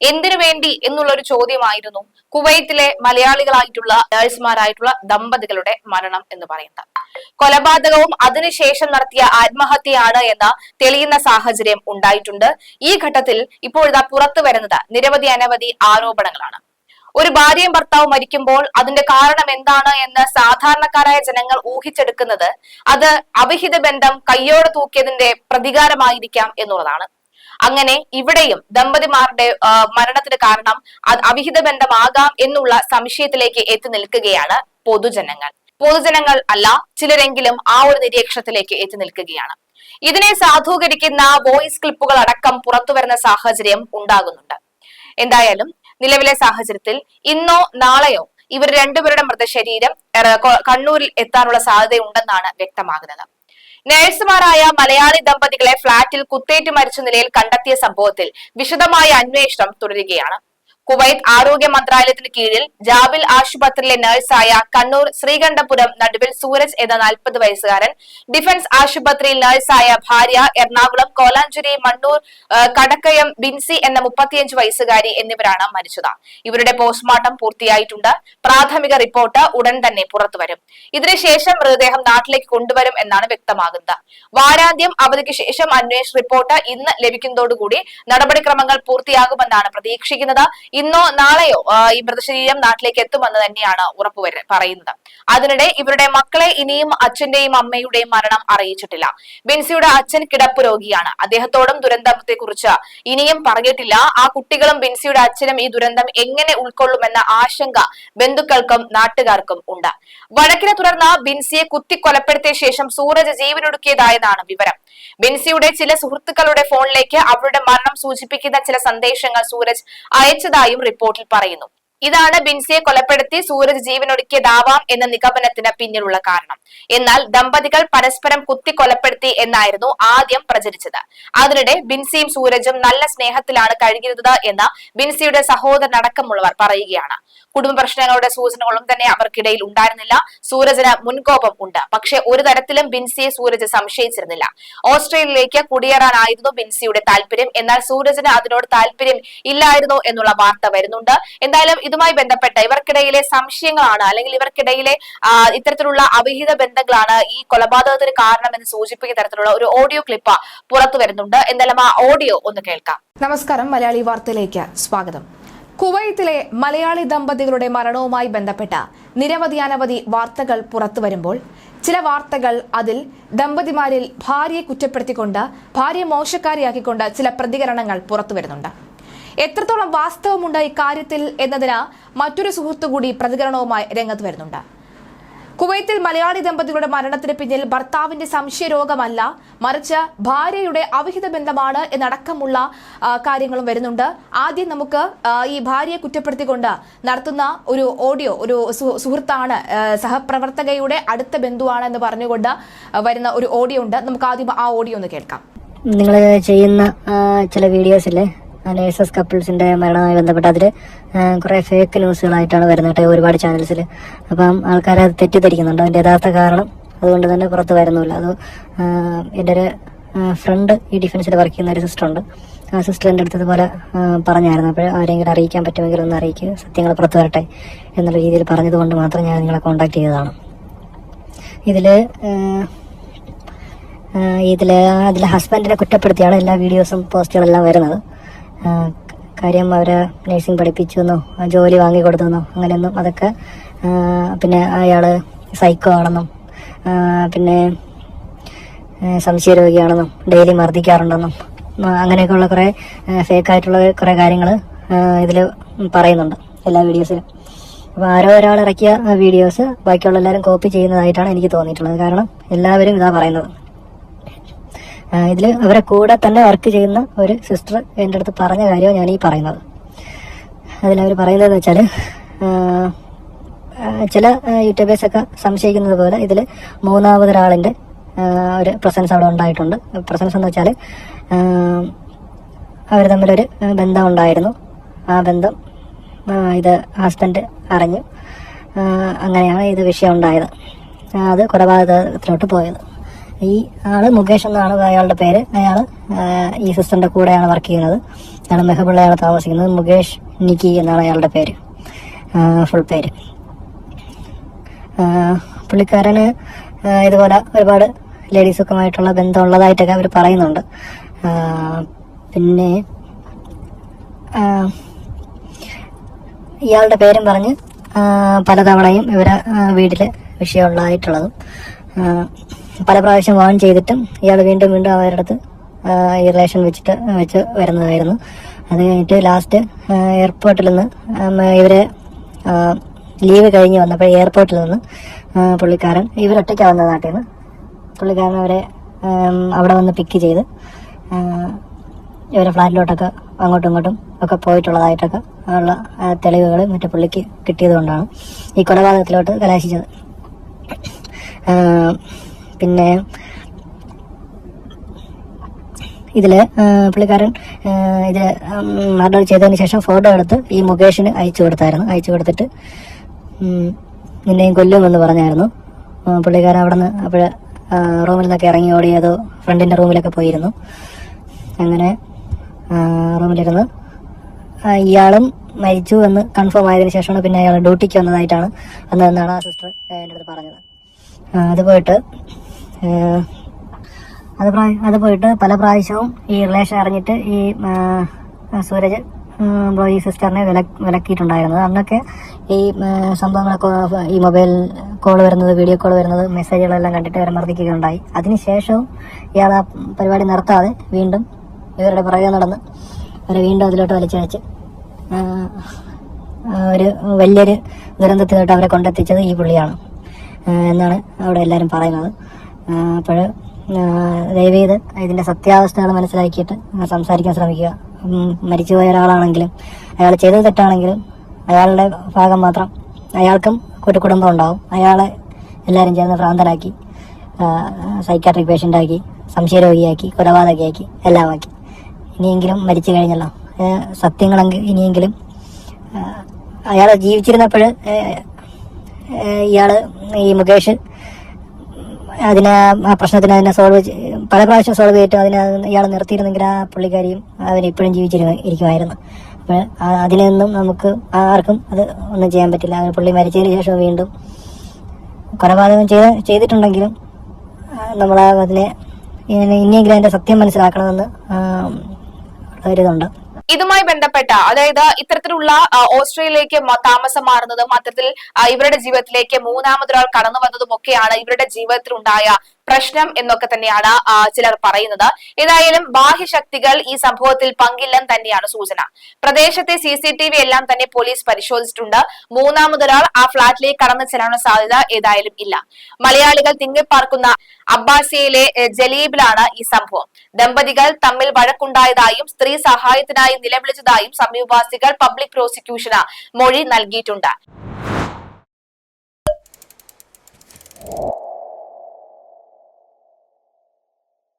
എന്തിനു വേണ്ടി എന്നുള്ള ഒരു ചോദ്യമായിരുന്നു കുവൈത്തിലെ മലയാളികളായിട്ടുള്ള നഴ്സുമാരായിട്ടുള്ള ദമ്പതികളുടെ മരണം എന്ന് പറയുന്നത്. കൊലപാതകവും അതിനുശേഷം നടത്തിയ ആത്മഹത്യയാണ് എന്ന് തെളിയുന്ന സാഹചര്യം ഉണ്ടായിട്ടുണ്ട്. ഈ ഘട്ടത്തിൽ ഇപ്പോഴിതാ പുറത്തു വരുന്നത് അനവധി ആരോപണങ്ങളാണ്. ഒരു ഭാര്യയും ഭർത്താവും മരിക്കുമ്പോൾ അതിന്റെ കാരണം എന്താണ് എന്ന് സാധാരണക്കാരായ ജനങ്ങൾ ഊഹിച്ചെടുക്കുന്നത് അത് അവിഹിത ബന്ധം കയ്യോടെ തൂക്കിയതിന്റെ പ്രതികാരമായിരിക്കാം എന്നുള്ളതാണ്. അങ്ങനെ ഇവിടെയും ദമ്പതിമാരുടെ മരണത്തിന് കാരണം അവിഹിത ബന്ധമാകാം എന്നുള്ള സംശയത്തിലേക്ക് എത്തി നിൽക്കുകയാണ് പൊതുജനങ്ങൾ അല്ല ചിലരെങ്കിലും ആ ഒരു നിരീക്ഷണത്തിലേക്ക് എത്തി നിൽക്കുകയാണ്. ഇതിനെ സാധൂകരിക്കുന്ന വോയിസ് ക്ലിപ്പുകൾ അടക്കം പുറത്തു വരുന്ന സാഹചര്യം ഉണ്ടാകുന്നുണ്ട്. എന്തായാലും നിലവിലെ സാഹചര്യത്തിൽ ഇന്നോ നാളെയോ ഇവർ രണ്ടുപേരുടെ മൃതശരീരം കണ്ണൂരിൽ എത്താനുള്ള സാധ്യതയുണ്ടെന്നാണ് വ്യക്തമാകുന്നത്. നഴ്സുമാരായ മലയാളി ദമ്പതികളെ ഫ്ളാറ്റിൽ കുത്തേറ്റ് മരിച്ച നിലയിൽ കണ്ടെത്തിയ സംഭവത്തിൽ വിശദമായ അന്വേഷണം തുടരുകയാണ്. കുവൈത്ത് ആരോഗ്യ മന്ത്രാലയത്തിന് കീഴിൽ ജാബിൽ ആശുപത്രിയിലെ നഴ്സായ കണ്ണൂർ ശ്രീകണ്ഠപുരം നടുവിൽ സൂരജ് എന്ന 40 വയസ്സുകാരൻ, ഡിഫൻസ് ആശുപത്രിയിൽ നഴ്സായ ഭാര്യ, എറണാകുളം കോലാഞ്ചേരി മണ്ണൂർ കടക്കയം ബിൻസി എന്ന 35 വയസ്സുകാരി എന്നിവരാണ് മരിച്ചത്. ഇവരുടെ പോസ്റ്റ്മോർട്ടം പൂർത്തിയായിട്ടുണ്ട്. പ്രാഥമിക റിപ്പോർട്ട് ഉടൻ തന്നെ പുറത്തുവരും. ഇതിനുശേഷം മൃതദേഹം നാട്ടിലേക്ക് കൊണ്ടുവരും എന്നാണ് വ്യക്തമാകുന്നത്. വാരാന്ത്യം അവധിക്ക് ശേഷം അന്വേഷണ റിപ്പോർട്ട് ഇന്ന് ലഭിക്കുന്നതോടുകൂടി നടപടിക്രമങ്ങൾ പൂർത്തിയാകുമെന്നാണ് പ്രതീക്ഷിക്കുന്നത്. ഇന്നോ നാളെയോ ഈ മൃതശരീരം നാട്ടിലേക്ക് എത്തുമെന്ന് തന്നെയാണ് പറയുന്നത്. അതിനിടെ ഇവരുടെ മക്കളെ ഇനിയും അച്ഛന്റെയും അമ്മയുടെയും മരണം അറിയിച്ചിട്ടില്ല. ബിൻസിയുടെ അച്ഛൻ കിടപ്പ് രോഗിയാണ്. അദ്ദേഹത്തോടും ദുരന്തത്തെ കുറിച്ച് ഇനിയും പറഞ്ഞിട്ടില്ല. ആ കുട്ടികളും ബിൻസിയുടെ അച്ഛനും ഈ ദുരന്തം എങ്ങനെ ഉൾക്കൊള്ളുമെന്ന ആശങ്ക ബന്ധുക്കൾക്കും നാട്ടുകാർക്കും ഉണ്ട്. വഴക്കിനെ തുടർന്ന് ബിൻസിയെ കുത്തിക്കൊലപ്പെടുത്തിയ ശേഷം സൂരജ് ജീവനൊടുക്കിയതായതാണ് വിവരം. ബിൻസിയുടെ ചില സുഹൃത്തുക്കളുടെ ഫോണിലേക്ക് അവരുടെ മരണം സൂചിപ്പിക്കുന്ന ചില സന്ദേശങ്ങൾ സൂരജ് അയച്ചതായും റിപ്പോർട്ടിൽ പറയുന്നു. ഇതാണ് ബിൻസിയെ കൊലപ്പെടുത്തി സൂരജ് ജീവനൊടുക്കിയതാവാം എന്ന നിഗമനത്തിന് പിന്നിലുള്ള കാരണം. എന്നാൽ ദമ്പതികൾ പരസ്പരം കുത്തിക്കൊലപ്പെടുത്തി എന്നായിരുന്നു ആദ്യം പ്രചരിച്ചത്. അതിനിടെ ബിൻസിയും സൂരജും നല്ല സ്നേഹത്തിലാണ് കഴിഞ്ഞിരുന്നത് എന്ന് ബിൻസിയുടെ സഹോദരനടക്കമുള്ളവർ പറയുകയാണ്. കുടുംബ പ്രശ്നങ്ങളുടെ സൂചനകളും തന്നെ അവർക്കിടയിൽ ഉണ്ടായിരുന്നില്ല. സൂരജിന് മുൻകോപം ഉണ്ട്. പക്ഷെ ഒരു തരത്തിലും ബിൻസിയെ സൂരജ് സംശയിച്ചിരുന്നില്ല. ഓസ്ട്രേലിയയിലേക്ക് കുടിയേറാനായിരുന്നു ബിൻസിയുടെ താല്പര്യം. എന്നാൽ സൂരജിന് അതിനോട് താല്പര്യം ഇല്ലായിരുന്നു എന്നുള്ള വാർത്ത വരുന്നുണ്ട്. എന്തായാലും ഇതുമായി ബന്ധപ്പെട്ട ഇവർക്കിടയിലെ സംശയങ്ങളാണ് അല്ലെങ്കിൽ ഇവർക്കിടയിലെ ഇത്തരത്തിലുള്ള അവിഹിത ബന്ധങ്ങളാണ് ഈ കൊലപാതകത്തിന് കാരണമെന്ന് സൂചിപ്പിക്കുന്ന തരത്തിലുള്ള ഒരു ഓഡിയോ ക്ലിപ്പ് പുറത്തു വരുന്നുണ്ട്. എന്തായാലും ആ ഓഡിയോ ഒന്ന് കേൾക്കാം. നമസ്കാരം, മലയാളി വാർത്തയിലേക്ക് സ്വാഗതം. കുവൈത്തിലെ മലയാളി ദമ്പതികളുടെ മരണവുമായി ബന്ധപ്പെട്ട അനവധി വാർത്തകൾ പുറത്തു വരുമ്പോൾ ചില വാർത്തകൾ അതിൽ ദമ്പതിമാരിൽ ഭാര്യയെ കുറ്റപ്പെടുത്തിക്കൊണ്ട് ഭാര്യയെ മോശക്കാരിയാക്കിക്കൊണ്ട് ചില പ്രതികരണങ്ങൾ പുറത്തു വരുന്നുണ്ട്. എത്രത്തോളം വാസ്തവമുണ്ട് ഇക്കാര്യത്തിൽ എന്നതിന് മറ്റൊരു സുഹൃത്തു കൂടി പ്രതികരണവുമായി രംഗത്ത് വരുന്നുണ്ട്. കുവൈത്തിൽ മലയാളി ദമ്പതികളുടെ മരണത്തിന് പിന്നിൽ ഭർത്താവിന്റെ സംശയരോഗമല്ല, മറിച്ച് ഭാര്യയുടെ അവിഹിത ബന്ധമാണ് എന്നടക്കമുള്ള കാര്യങ്ങളും വരുന്നുണ്ട്. ആദ്യം നമുക്ക് ഈ ഭാര്യയെ കുറ്റപ്പെടുത്തിക്കൊണ്ട് നടത്തുന്ന ഒരു ഓഡിയോ, ഒരു സുഹൃത്താണ്, സഹപ്രവർത്തകയുടെ അടുത്ത ബന്ധുവാണ് എന്ന് പറഞ്ഞുകൊണ്ട് വരുന്ന ഒരു ഓഡിയോ ഉണ്ട്. നമുക്ക് ആദ്യം ആ ഓഡിയോ ഒന്ന് കേൾക്കാം. നിങ്ങൾ ചെയ്യുന്ന ചില വീഡിയോസിലെ നേഴ്സസ് കപ്പിൾസിന്റെ മരണവുമായി ബന്ധപ്പെട്ട് അതിൽ കുറെ ഫേക്ക് ന്യൂസുകളായിട്ടാണ് വരുന്നത് കേട്ടോ, ഒരുപാട് ചാനൽസിൽ. അപ്പം ആൾക്കാരെ അത് തെറ്റിദ്ധരിക്കുന്നുണ്ട്. അതിന്റെ യഥാർത്ഥ കാരണം അതുകൊണ്ട് തന്നെ പുറത്ത് വരുന്നില്ല. അത് എൻ്റെ ഒരു ഫ്രണ്ട് ഈ ഡിഫൻസിൽ വർക്ക് ചെയ്യുന്ന ഒരു സിസ്റ്റർ ഉണ്ട്. ആ സിസ്റ്റർ എൻ്റെ അടുത്ത് ഇതുപോലെ പറഞ്ഞായിരുന്നു. അപ്പോൾ ആരെങ്കിലും അറിയിക്കാൻ പറ്റുമെങ്കിൽ ഒന്ന് അറിയിക്കുക, സത്യങ്ങൾ പുറത്തു വരട്ടെ എന്നുള്ള രീതിയിൽ പറഞ്ഞതുകൊണ്ട് മാത്രം ഞാൻ നിങ്ങളെ കോൺടാക്ട് ചെയ്തതാണ്. അതിൽ ഹസ്ബൻഡിനെ കുറ്റപ്പെടുത്തിയാണ് എല്ലാ വീഡിയോസും പോസ്റ്റുകളെല്ലാം വരുന്നത്. കാര്യം അവരെ നഴ്സിംഗ് പഠിപ്പിച്ചെന്നോ ജോലി വാങ്ങിക്കൊടുത്തെന്നോ അങ്ങനെയൊന്നും, അതൊക്കെ പിന്നെ അയാള് സൈക്കോ ആണെന്നും പിന്നെ സംശയരോഗിയാണെന്നും ഡെയിലി മർദ്ദിക്കാറുണ്ടെന്നും അങ്ങനെയൊക്കെയുള്ള കുറേ ഫേക്കായിട്ടുള്ള കുറേ കാര്യങ്ങൾ ഇതിൽ പറയുന്നുണ്ട് എല്ലാ വീഡിയോസിലും. അപ്പോൾ ആരോ ഒരാൾ ഇറക്കിയ വീഡിയോസ് ബാക്കിയുള്ള എല്ലാവരും കോപ്പി ചെയ്യുന്നതായിട്ടാണ് എനിക്ക് തോന്നിയിട്ടുള്ളത്. കാരണം എല്ലാവരും ഇതാ പറയുന്നത്. ഇതിൽ അവരെ കൂടെ തന്നെ വർക്ക് ചെയ്യുന്ന ഒരു സിസ്റ്റർ എൻ്റെ അടുത്ത് പറഞ്ഞ കാര്യമാണ് ഞാൻ ഈ പറയുന്നത്. അതിലവർ പറയുന്നതെന്ന് വെച്ചാൽ, ചില യൂട്യൂബേഴ്സൊക്കെ സംശയിക്കുന്നത് പോലെ ഇതിൽ മൂന്നാമതൊരാളിൻ്റെ ഒരു പ്രസൻസ് അവിടെ ഉണ്ടായിട്ടുണ്ട്. പ്രസൻസ് എന്ന് വെച്ചാൽ അവർ തമ്മിലൊരു ബന്ധം ഉണ്ടായിരുന്നു. ആ ബന്ധം ഇത് ഹസ്ബൻഡ് അറിഞ്ഞു. അങ്ങനെയാണ് ഇത് വിഷയം ഉണ്ടായത്. അത് കൊലപാതകത്തിലോട്ട് പോയത്. ഈ ആള് മുകേഷ് എന്നാണ് അയാളുടെ പേര്. അയാള് ഈ സിസ്റ്ററിന്റെ കൂടെയാണ് വർക്ക് ചെയ്യുന്നത്. അയാൾ മെഹബുള്ളയാണ് താമസിക്കുന്നത്. മുകേഷ് നിക്കി എന്നാണ് അയാളുടെ പേര്, ഫുൾ പേര്. പുള്ളിക്കാരന് ഇതുപോലെ ഒരുപാട് ലേഡീസൊക്കെയുമായിട്ടുള്ള ബന്ധമുള്ളതായിട്ടൊക്കെ അവർ പറയുന്നുണ്ട്. പിന്നെ ഇയാളുടെ പേരും പറഞ്ഞ് പലതവണയും ഇവരെ വീട്ടില് വിഷയമുള്ളതായിട്ടുള്ളതും പല പ്രാവശ്യം വാൺ ചെയ്തിട്ടും ഇയാൾ വീണ്ടും വീണ്ടും അവരുടെ അടുത്ത് ഈ റിലേഷൻ വെച്ച് വരുന്നതായിരുന്നു. അത് കഴിഞ്ഞിട്ട് ലാസ്റ്റ് എയർപോർട്ടിൽ നിന്ന് ഇവരെ ലീവ് കഴിഞ്ഞ് വന്നപ്പോൾ എയർപോർട്ടിൽ നിന്ന് പുള്ളിക്കാരൻ ഇവരൊറ്റയ്ക്ക് വന്ന നാട്ടിൽ നിന്ന് പുള്ളിക്കാരൻ അവരെ അവിടെ വന്ന് പിക്ക് ചെയ്ത് ഇവരെ ഫ്ലാറ്റിലോട്ടൊക്കെ അങ്ങോട്ടും ഇങ്ങോട്ടും ഒക്കെ പോയിട്ടുള്ളതായിട്ടൊക്കെ ഉള്ള തെളിവുകൾ മറ്റു പുള്ളിക്ക് കിട്ടിയത് കൊണ്ടാണ് ഈ കൊലപാതകത്തിലോട്ട് കലാശിച്ചത്. പിന്നെ ഇതില് പുള്ളിക്കാരൻ ഇത് മർഡർ ചെയ്തതിന് ശേഷം ഫോട്ടോ എടുത്ത് ഈ മുകേഷിന് അയച്ചു കൊടുത്തിട്ട് നിന്നെയും കൊല്ലുമെന്ന് പറഞ്ഞായിരുന്നു. പുള്ളിക്കാരൻ അവിടെ നിന്ന് അപ്പോൾ റൂമിൽ നിന്നൊക്കെ ഇറങ്ങി ഓടിയതോ ഫ്രണ്ടിന്റെ റൂമിലൊക്കെ പോയിരുന്നു. അങ്ങനെ റൂമിലിരുന്ന് ഇയാളും മരിച്ചു എന്ന് കൺഫേം ആയതിനു ശേഷമാണ് പിന്നെ അയാൾ ഡ്യൂട്ടിക്ക് വന്നതെന്നാണ് ആ സിസ്റ്റർ എൻ്റെ അടുത്ത് പറഞ്ഞത്. അത് പോയിട്ട് പല പ്രാവശ്യവും ഈ റിലേഷൻ അറിഞ്ഞിട്ട് ഈ സൂരജ് ഈ സിസ്റ്ററിനെ വിലക്കിയിട്ടുണ്ടായിരുന്നത്. അന്നൊക്കെ ഈ സംഭവങ്ങളൊക്കെ ഈ മൊബൈൽ കോൾ വരുന്നത്, വീഡിയോ കോൾ വരുന്നത്, മെസ്സേജുകളെല്ലാം കണ്ടിട്ട് ഇവരെ മർദ്ദിക്കുകയുണ്ടായി. അതിനുശേഷവും ഇയാൾ ആ പരിപാടി നിർത്താതെ വീണ്ടും ഇവരുടെ പുറകെ നടന്ന് അവരെ വീണ്ടും അതിലോട്ട് വലിച്ചയച്ച് ഒരു വലിയൊരു ദുരന്തത്തിലോട്ട് അവരെ കൊണ്ടെത്തിച്ചത് ഈ പുള്ളിയാണ് എന്നാണ് അവിടെ എല്ലാവരും പറയുന്നത്. അപ്പോൾ ദയവേത് ഇതിന്റെ സത്യാവസ്ഥകൾ മനസ്സിലാക്കിയിട്ട് സംസാരിക്കാൻ ശ്രമിക്കുക. മരിച്ചുപോയ ഒരാളാണെങ്കിലും അയാൾ ചെയ്തത് തെറ്റാണെങ്കിലും അയാളുടെ ഭാഗം മാത്രം, അയാൾക്കും കുടുംബം ഉണ്ടാവും. അയാളെ എല്ലാവരും ചേർന്ന് ഭ്രാന്തനാക്കി, സൈക്കാട്രിക് പേഷ്യൻ്റാക്കി, സംശയരോഗിയാക്കി, കൊലപാതകയാക്കി, എല്ലാമാക്കി. ഇനിയെങ്കിലും മരിച്ചു കഴിഞ്ഞല്ലോ, സത്യങ്ങളെങ്കിൽ ഇനിയെങ്കിലും അയാൾ ജീവിച്ചിരുന്നപ്പോൾ ഈ മുകേഷ് ആ പ്രശ്നത്തിന് അതിനെ പല പ്രാവശ്യം സോൾവ് ചെയ്തിട്ട് ഇയാൾ നിർത്തിയിരുന്നെങ്കിൽ ആ പുള്ളിക്കാരിയും അവരിപ്പോഴും ജീവിച്ചിരിക്കുമായിരുന്നു. അപ്പോൾ അതിനൊന്നും നമുക്ക് ആർക്കും അത് ഒന്നും ചെയ്യാൻ പറ്റില്ല. പുള്ളി മരിച്ചതിന് ശേഷം വീണ്ടും കൊലപാതകം ചെയ്തിട്ടുണ്ടെങ്കിലും നമ്മൾ അതിനെ ഇനിയെങ്കിലും അതിന്റെ സത്യം മനസ്സിലാക്കണമെന്ന് ഒരിതുണ്ട്. ഇതുമായി ബന്ധപ്പെട്ട, അതായത് ഇത്തരത്തിലുള്ള ഓസ്ട്രേലിയയിലേക്ക് താമസം മാറുന്നതും അത്തരത്തിൽ ഇവരുടെ ജീവിതത്തിലേക്ക് മൂന്നാമതൊരാൾ കടന്നു വന്നതും ഒക്കെയാണ് ഇവരുടെ ജീവിതത്തിൽ ഉണ്ടായ പ്രശ്നം എന്നൊക്കെ തന്നെയാണ് ചിലർ പറയുന്നത്. ഏതായാലും ബാഹ്യശക്തികൾ ഈ സംഭവത്തിൽ പങ്കില്ലെന്ന് തന്നെയാണ് സൂചന. പ്രദേശത്തെ CCTV എല്ലാം തന്നെ പോലീസ് പരിശോധിച്ചിട്ടുണ്ട്. മൂന്നാമതൊരാൾ ആ ഫ്ളാറ്റിലേക്ക് കടന്നു ചെല്ലാനുള്ള സാധ്യത ഏതായാലും ഇല്ല. മലയാളികൾ തിങ്ങിപ്പാർക്കുന്ന അബ്ബാസിയയിലെ ജലീബിലാണ് ഈ സംഭവം. ദമ്പതികൾ തമ്മിൽ വഴക്കുണ്ടായതായും സ്ത്രീ സഹായത്തിനായി നിലവിളിച്ചതായും സമീപവാസികൾ പബ്ലിക് പ്രോസിക്യൂഷന് മൊഴി നൽകിയിട്ടുണ്ട്.